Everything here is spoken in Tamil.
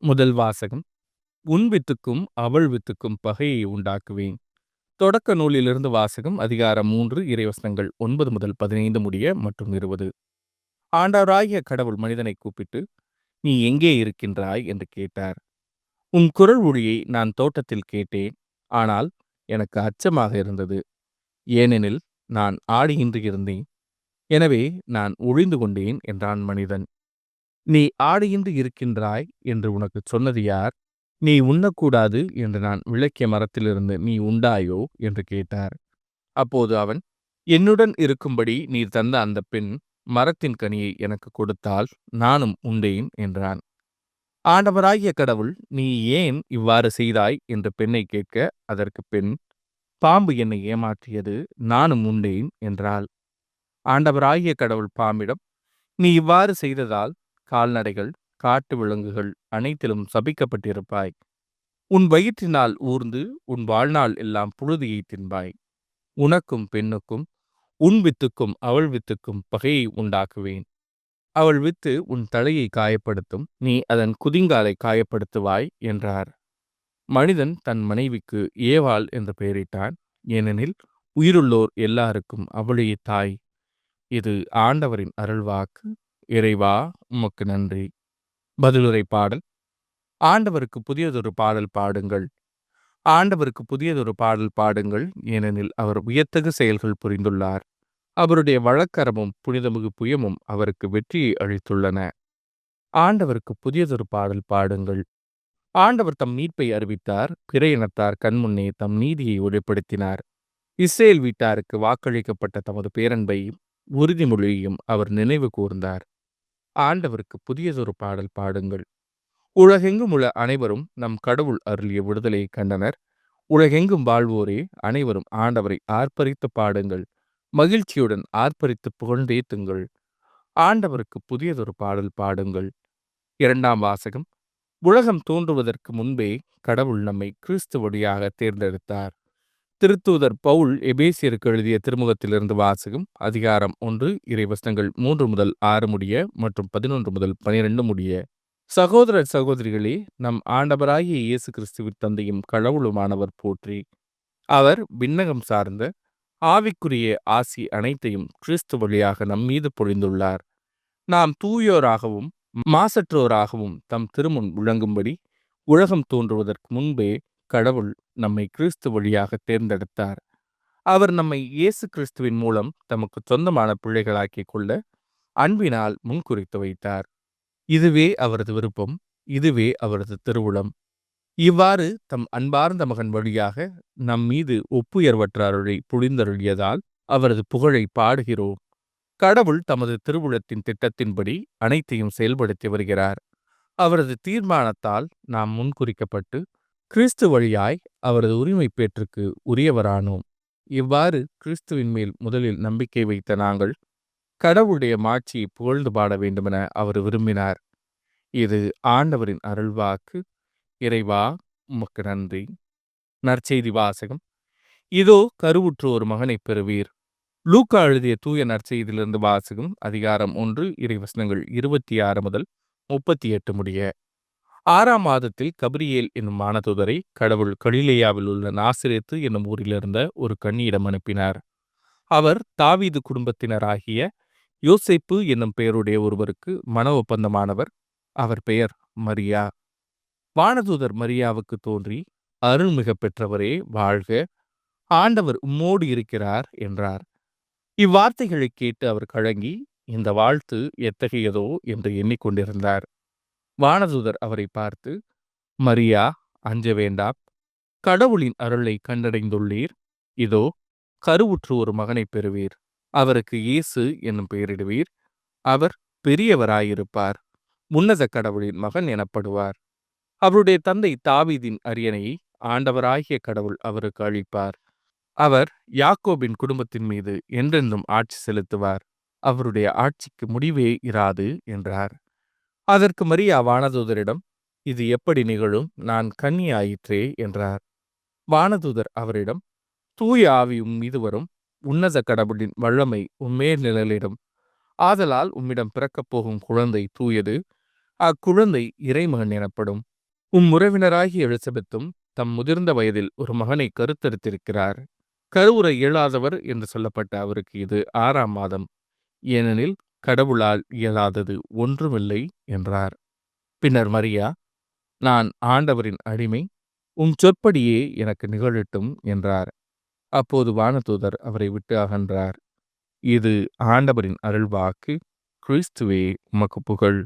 முதல் வாசகம். உன் வித்துக்கும் அவள் வித்துக்கும் பகையை உண்டாக்குவேன். தொடக்க நூலிலிருந்து வாசகம். அதிகாரம் 3 இறைவசனங்கள் 9 முதல் 15 முடிய மற்றும் 20. ஆண்டவராகிய கடவுள் மனிதனை கூப்பிட்டு, நீ எங்கே இருக்கின்றாய் என்று கேட்டார். உன் குரல் ஒலியை நான் தோட்டத்தில் கேட்டேன். ஆனால் எனக்கு அச்சமாக இருந்தது. ஏனெனில் நான் ஆடையின்றி இருந்தேன். எனவே நான் ஒளிந்து கொண்டேன் என்றான் மனிதன். நீ ஆடையின்றி இருக்கின்றாய் என்று உனக்குச் சொன்னது யார்? நீ உண்ணக்கூடாது என்று நான் விலக்கிய மரத்திலிருந்து நீ உண்டாயோ என்று கேட்டார். அப்போது அவன், என்னுடன் இருக்கும்படி நீர் தந்த அந்த பெண் மரத்தின் கனியை எனக்கு கொடுத்தால் நானும் உண்டேன் என்றான். ஆண்டவராகிய கடவுள், நீ ஏன் இவ்வாறு செய்தாய் என்று பெண்ணை கேட்க, அதற்கு பெண், பாம்பு என்னை ஏமாற்றியது, நானும் உண்டேன் என்றாள். ஆண்டவராகிய கடவுள் பாம்பிடம், நீ இவ்வாறு செய்ததால் கால்நடைகள், காட்டு விலங்குகள் அனைத்திலும் சபிக்கப்பட்டிருப்பாய். உன் வயிற்றினால் ஊர்ந்து உன் வாழ்நாள் எல்லாம் புழுதியை தின்பாய். உனக்கும் பெண்ணுக்கும் உன் வித்துக்கும் அவள் வித்துக்கும் பகையை உண்டாக்குவேன். அவள் வித்து உன் தலையை காயப்படுத்தும், நீ அதன் குதிங்காலை காயப்படுத்துவாய் என்றார். மனிதன் தன் மனைவிக்கு ஏவாள் என்று பெயரிட்டான். ஏனெனில் உயிருள்ளோர் எல்லாருக்கும் அவளே தாய். இது ஆண்டவரின் அருள்வாக்கு. இறைவா, உமக்கு நன்றி. பதிலுரை பாடல். ஆண்டவருக்கு புதியதொரு பாடல் பாடுங்கள். ஆண்டவருக்கு புதியதொரு பாடல் பாடுங்கள், ஏனெனில் அவர் வியத்தகு செயல்கள் புரிந்துள்ளார். அவருடைய வழக்கரமும் புனிதமிகு புயமும் அவருக்கு வெற்றியை அளித்துள்ளன. ஆண்டவருக்கு புதியதொரு பாடல் பாடுங்கள். ஆண்டவர் தம் மீட்பை அறிவித்தார். பிற இனத்தார் கண்முன்னே தம் நீதியை வெளிப்படுத்தினார். இஸ்ரேல் வீட்டாருக்கு வாக்களிக்கப்பட்ட தமது பேரன்பையும் உறுதிமொழியையும் அவர் நினைவு கூர்ந்தார். ஆண்டவருக்கு புதியதொரு பாடல் பாடுங்கள். உலகெங்கும் உள்ள அனைவரும் நம் கடவுள் அருளிய விடுதலையை கண்டனர். உலகெங்கும் வாழ்வோரே அனைவரும் ஆண்டவரை ஆர்ப்பரித்து பாடுங்கள். மகிழ்ச்சியுடன் ஆர்ப்பரித்து புகழ்ந்தேத்துங்கள். ஆண்டவருக்கு புதியதொரு பாடல் பாடுங்கள். இரண்டாம் வாசகம். உலகம் தோன்றுவதற்கு முன்பே கடவுள் நம்மை கிறிஸ்து வழியாக தேர்ந்தெடுத்தார். திருத்தூதர் பவுல் எபேசியருக்கு எழுதிய திருமுகத்திலிருந்து வாசகம். அதிகாரம் 1 இறைவசனங்கள் 3 முதல் 6 முடிய மற்றும் 11 முதல் 12 முடிய. சகோதர சகோதரிகளே, நம் ஆண்டவராகிய இயேசு கிறிஸ்துவின் தந்தையும் கடவுளுமானவர் போற்றி. அவர் விண்ணகம் சார்ந்த ஆவிக்குரிய ஆசி அனைத்தையும் கிறிஸ்து வழியாக நம்மீது பொழிந்துள்ளார். நாம் தூயோராகவும் மாசற்றோராகவும் தம் திருமுன் விளங்கும்படி உலகம் தோன்றுவதற்கு முன்பே கடவுள் நம்மை கிறிஸ்து வழியாக தேர்ந்தெடுத்தார். அவர் நம்மை இயேசு கிறிஸ்துவின் மூலம் தமக்கு சொந்தமான பிள்ளைகளாக்கிக் கொள்ள அன்பினால் முன்குறித்து வைத்தார். இதுவே அவரது விருப்பம், இதுவே அவரது திருவுளம். இவ்வாறு தம் அன்பார்ந்த மகன் வழியாக நம் மீது ஒப்புயர்வற்ற அருளை பொழிந்தருளியதால் அவரது புகழை பாடுகிறோம். கடவுள் தமது திருவுளத்தின் திட்டத்தின்படி அனைத்தையும் செயல்படுத்தி வருகிறார். அவரது தீர்மானத்தால் நாம் முன்குறிக்கப்பட்டு கிறிஸ்து வழியாய் அவரது உரிமை பேற்றுக்கு உரியவரானோம். இவ்வாறு கிறிஸ்துவின் மேல் முதலில் நம்பிக்கை வைத்த நாங்கள் கடவுளுடைய மாட்சியை புகழ்ந்து பாட வேண்டுமென அவர் விரும்பினார். இது ஆண்டவரின் அருள்வாக்கு. இறைவா, உமக்கு நன்றி. நற்செய்தி வாசகம். இதோ கருவுற்று ஒரு மகனை பெறுவீர். லூக்கா எழுதிய தூய நற்செய்தியிலிருந்து வாசகம். அதிகாரம் 1 இறைவசனங்கள் 26 முதல் 38 முடிய. 6ஆம் மாதத்தில் கபிரியேல் என்னும் வானதூதரை கடவுள் கலிலேயாவில் உள்ள நாசரேத்து என்னும் ஊரிலிருந்த ஒரு கன்னியிடம் அனுப்பினார். அவர் தாவீது குடும்பத்தினராகிய யோசேப்பு என்னும் பெயருடைய ஒருவருக்கு மன ஒப்பந்தமானவர். அவர் பெயர் மரியா. வானதூதர் மரியாவுக்கு தோன்றி, அருள்மிக பெற்றவரே வாழ்க, ஆண்டவர் உம்மோடு இருக்கிறார் என்றார். இவ்வார்த்தைகளை கேட்டு அவர் கலங்கி, இந்த வாழ்த்து எத்தகையதோ என்று எண்ணிக்கொண்டிருந்தார். வானதூதர் அவரை பார்த்து, மரியா, அஞ்ச வேண்டாம், கடவுளின் அருளை கண்டடைந்துள்ளீர். இதோ கருவுற்று ஒரு மகனை பெறுவீர். அவருக்கு இயேசு என்னும் பெயரிடுவீர். அவர் பெரியவராயிருப்பார். உன்னத கடவுளின் மகன் எனப்படுவார். அவருடைய தந்தை தாவீதின் அரியணையை ஆண்டவராகிய கடவுள் அவருக்கு அளிப்பார். அவர் யாக்கோபின் குடும்பத்தின் மீது என்றென்றும் ஆட்சி செலுத்துவார். அவருடைய ஆட்சிக்கு முடிவே இராது என்றார். அதற்கு மரியா வானதூதரிடம், இது எப்படி நிகழும்? நான் கன்னி ஆயிற்றே என்றார். வானதூதர் அவரிடம், தூய ஆவி உம் மீது வரும். உன்னத கடவுளின் வல்லமை உம்மேல் நிழலிடும். ஆதலால் உம்மிடம் பிறக்கப் போகும் குழந்தை தூயது. அக்குழந்தை இறைமகன் எனப்படும். உம் உறவினராகிய எலிசபெத்தும் தம் முதிர்ந்த வயதில் ஒரு மகனை கருத்தரித்திருக்கிறார். கருவுற இயலாதவர் என்று சொல்லப்பட்ட அவருக்கு இது 6ஆம் மாதம். ஏனெனில் கடவுளால் இயலாதது ஒன்றுமில்லை என்றார். பின்னர் மரியா, நான் ஆண்டவரின் அடிமை, உம் சொற்படியே எனக்கு நிகழட்டும் என்றார். அப்போது வானதூதர் அவரை விட்டு அகன்றார். இது ஆண்டவரின் அருள்வாக்கு. கிறிஸ்துவே உமக்கு புகழ்.